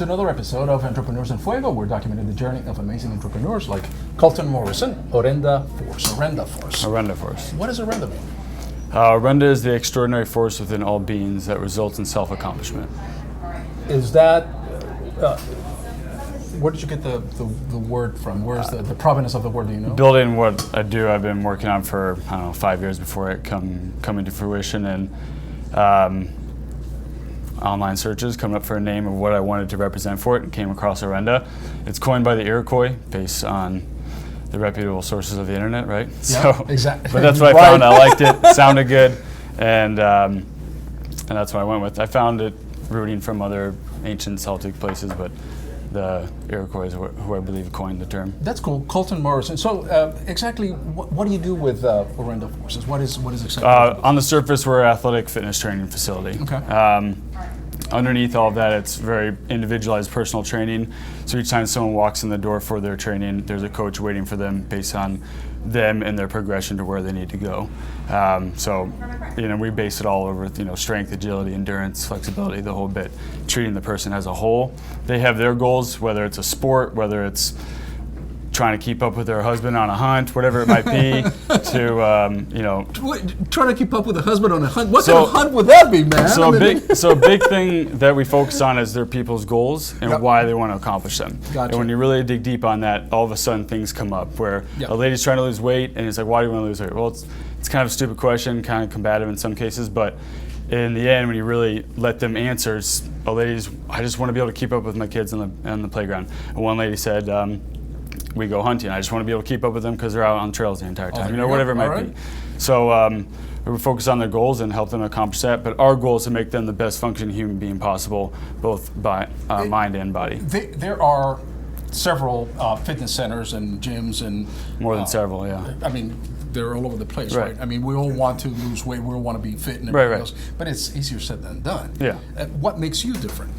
to another episode of Entrepreneurs in Fuego. We're documenting the journey of amazing entrepreneurs like Kolton Morrison, ORENDA Force. ORENDA Force. What does ORENDA mean? ORENDA is the extraordinary force within all beings that results in self-accomplishment. Is that, where did you get the word from? Where's the provenance of the word, do you know? Building what I do, I've been working on for, 5 years before it come into fruition, and online searches coming up for a name of what I wanted to represent for it, and came across ORENDA. It's coined by the Iroquois based on the reputable sources of the internet, right? Yeah, so, exactly. But that's what I found. I liked it. It sounded good, and that's what I went with. I found it rooting from other ancient Celtic places, but the Iroquois is who I believe coined the term. That's cool, Kolton Morrison. So exactly, what do you do with ORENDA Forces? What is exactly? On the surface, we're an athletic fitness training facility. Okay. Underneath all of that, it's very individualized personal training. So each time someone walks in the door for their training, there's a coach waiting for them based on them and their progression to where they need to go. So, we base it all over, strength, agility, endurance, flexibility, the whole bit, treating the person as a whole. They have their goals, whether it's a sport, whether it's trying to keep up with their husband on a hunt, whatever it might be, Trying to keep up with a husband on a hunt? What kind of hunt would that be, man? So a big thing that we focus on is their people's goals and why they want to accomplish them. Gotcha. And when you really dig deep on that, all of a sudden things come up where a lady's trying to lose weight, and it's like, why do you want to lose weight? Well, it's kind of a stupid question, kind of combative in some cases, but in the end, when you really let them answer, a lady's, I just want to be able to keep up with my kids on the playground. And one lady said, we go hunting. I just want to be able to keep up with them because they're out on trails the entire time, whatever it might be. So we focus on their goals and help them accomplish that. But our goal is to make them the best functioning human being possible, both by mind and body. There are several fitness centers and gyms and more than several, yeah. I mean, they're all over the place, right? I mean, we all want to lose weight, we all want to be fit and everything else, but it's easier said than done. Yeah. What makes you different?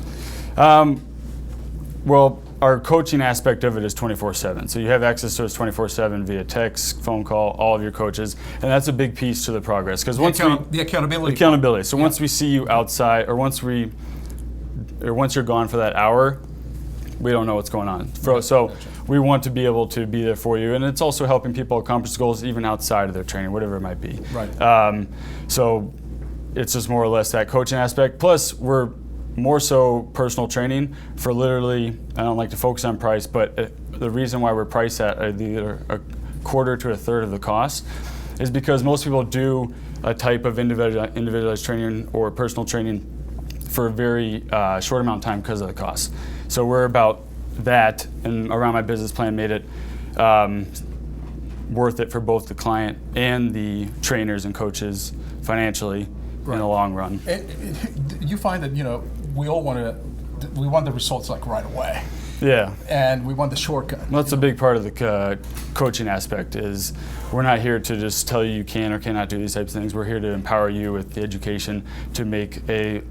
Well, our coaching aspect of it is 24/7. So you have access to us 24/7 via text, phone call, all of your coaches, and that's a big piece to the progress. Because the accountability. Accountability. So once we see you outside, or once you're gone for that hour, we don't know what's going on. So we want to be able to be there for you, and it's also helping people accomplish goals even outside of their training, whatever it might be. Right. So it's just more or less that coaching aspect. Plus, we're more so personal training for literally, I don't like to focus on price, but the reason why we're priced at either a quarter to a third of the cost is because most people do a type of individualized training or personal training for a very short amount of time because of the cost. So we're about that, and around my business plan made it worth it for both the client and the trainers and coaches financially in the long run. You find that we all want the results like right away. Yeah. And we want the shortcut. Well, that's a big part of the coaching aspect is we're not here to just tell you can or cannot do these types of things. We're here to empower you with the education to make a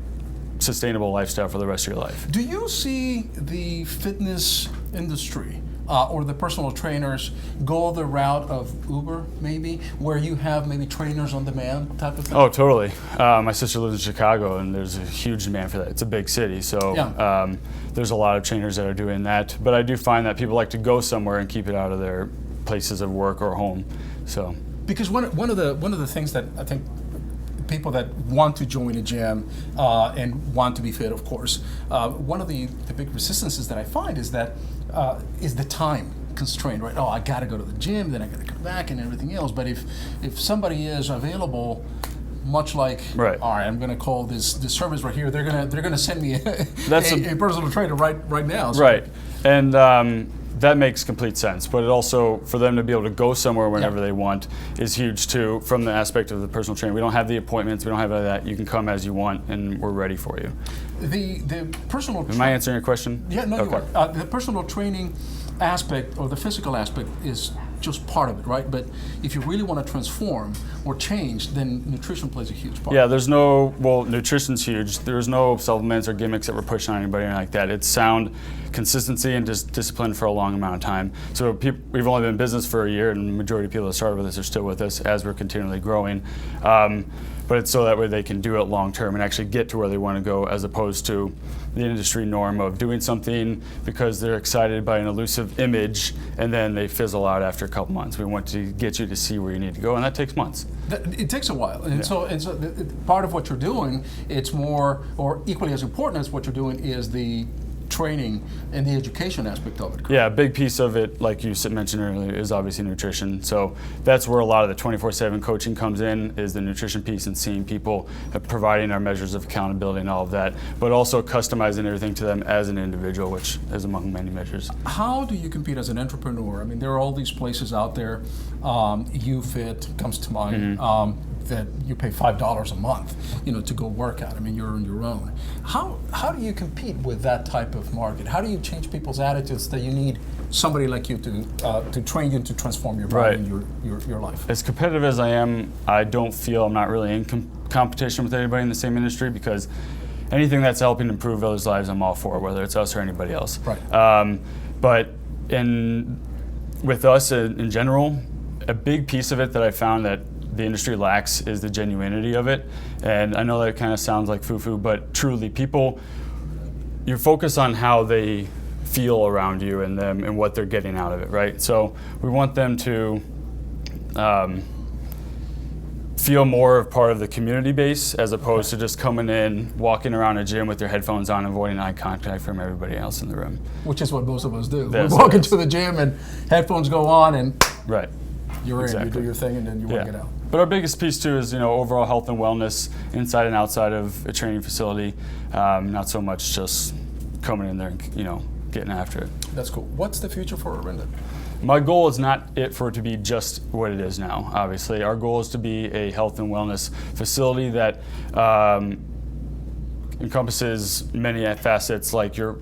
sustainable lifestyle for the rest of your life. Do you see the fitness industry or the personal trainers go the route of Uber, maybe, where you have maybe trainers on demand type of thing? Oh, totally. My sister lives in Chicago, and there's a huge demand for that. It's a big city, so there's a lot of trainers that are doing that. But I do find that people like to go somewhere and keep it out of their places of work or home. So because one of the things that I think people that want to join a gym and want to be fit, of course, one of the big resistances that I find is that is the time constraint, right? Oh, I got to go to the gym, then I got to come back and everything else. But if somebody is available, much like, all right, I'm going to call this service right here. They're gonna send me a personal trainer right now. So. Right, and that makes complete sense. But it also, for them to be able to go somewhere whenever they want is huge too, from the aspect of the personal training. We don't have the appointments. We don't have any of that. You can come as you want, and we're ready for you. The personal. Am I answering your question? Yeah, no, you are. The personal training aspect or the physical aspect is just part of it, right? But if you really want to transform or change, then nutrition plays a huge part. Yeah, nutrition's huge. There's no supplements or gimmicks that we're pushing on anybody like that. It's sound consistency and just discipline for a long amount of time. So we've only been in business for a year, and the majority of people that started with us are still with us as we're continually growing. but it's so that way they can do it long term and actually get to where they want to go, as opposed to the industry norm of doing something because they're excited by an elusive image and then they fizzle out after a couple months. We want to get you to see where you need to go, and that takes months. It takes a while, and so part of what you're doing, it's more, or equally as important as what you're doing, is the training and the education aspect of it. Correct? Yeah, a big piece of it, like you mentioned earlier, is obviously nutrition. So that's where a lot of the 24/7 coaching comes in, is the nutrition piece, and seeing people, providing our measures of accountability and all of that, but also customizing everything to them as an individual, which is among many measures. How do you compete as an entrepreneur? I mean, there are all these places out there. YouFit comes to mind. That you pay $5 a month, to go work out. I mean, you're on your own. How do you compete with that type of market? How do you change people's attitudes that you need somebody like you to train you to transform your body and your life? As competitive as I am, I don't feel I'm not really in competition with anybody in the same industry, because anything that's helping improve others' lives, I'm all for, whether it's us or anybody else. Right. But with us in general, a big piece of it that I found that the industry lacks is the genuinity of it. And I know that kind of sounds like foo-foo, but truly, people, you focus on how they feel around you and them and what they're getting out of it, right? So we want them to feel more of part of the community base, as opposed to just coming in, walking around a gym with their headphones on, avoiding eye contact from everybody else in the room. Which is what most of us do. We walk into the gym and headphones go on and you're in, you do your thing, and then you want to get out. But our biggest piece too is overall health and wellness inside and outside of a training facility. Not so much just coming in there and getting after it. That's cool. What's the future for ORENDA? My goal is not for it to be just what it is now. Obviously, our goal is to be a health and wellness facility that encompasses many facets, like your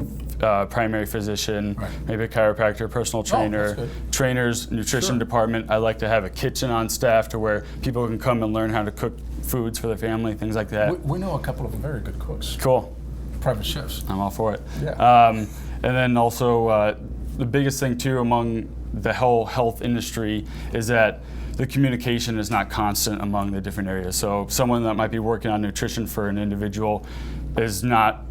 primary physician, maybe a chiropractor, personal trainer, trainers, nutrition department. I like to have a kitchen on staff to where people can come and learn how to cook foods for their family, things like that. We know a couple of very good cooks. Cool. Private chefs. I'm all for it. Yeah. And then also the biggest thing too among the whole health industry is that the communication is not constant among the different areas. So someone that might be working on nutrition for an individual is not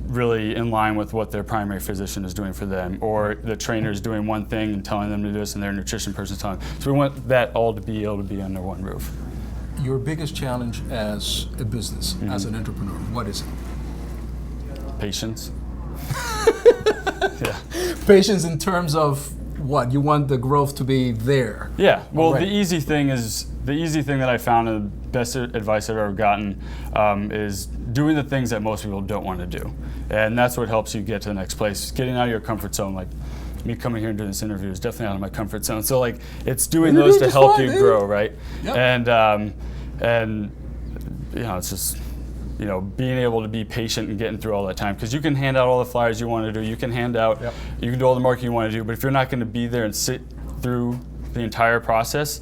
really in line with what their primary physician is doing for them, or the trainer is doing one thing and telling them to do this, and their nutrition person is telling them. So we want that all to be able to be under one roof. Your biggest challenge as a business, as an entrepreneur, what is it? Patience. Patience in terms of what? You want the growth to be there. Yeah. Well, the easy thing that I found, and the best advice I've ever gotten, is doing the things that most people don't want to do, and that's what helps you get to the next place. Getting out of your comfort zone, like me coming here and doing this interview, is definitely out of my comfort zone. So like, it's doing those to help you grow, right? Yep. And it's just being able to be patient and getting through all that time, because you can hand out all the flyers you want to do, you can hand out, you can do all the marketing you want to do, but if you're not going to be there and sit through the entire process,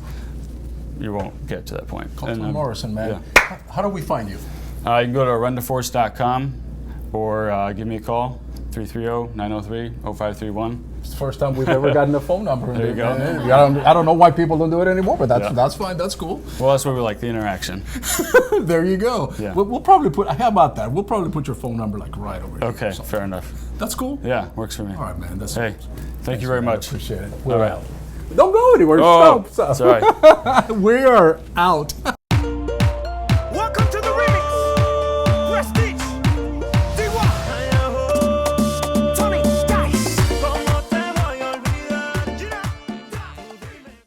you won't get to that point. Kolton Morrison, man. Yeah. How do we find you? You can go to orendaforce.com or give me a call, 330-903-0531. It's the first time we've ever gotten a phone number. There you go. I don't know why people don't do it anymore, but that's fine. That's cool. Well, that's what we like, the interaction. There you go. Yeah. We'll probably put, how about that? We'll probably put your phone number like right over here. Okay, fair enough. That's cool. Yeah, works for me. All right, man. Hey, thank you very much. I appreciate it. We're out. Don't go anywhere. Stop. Sorry. We are out.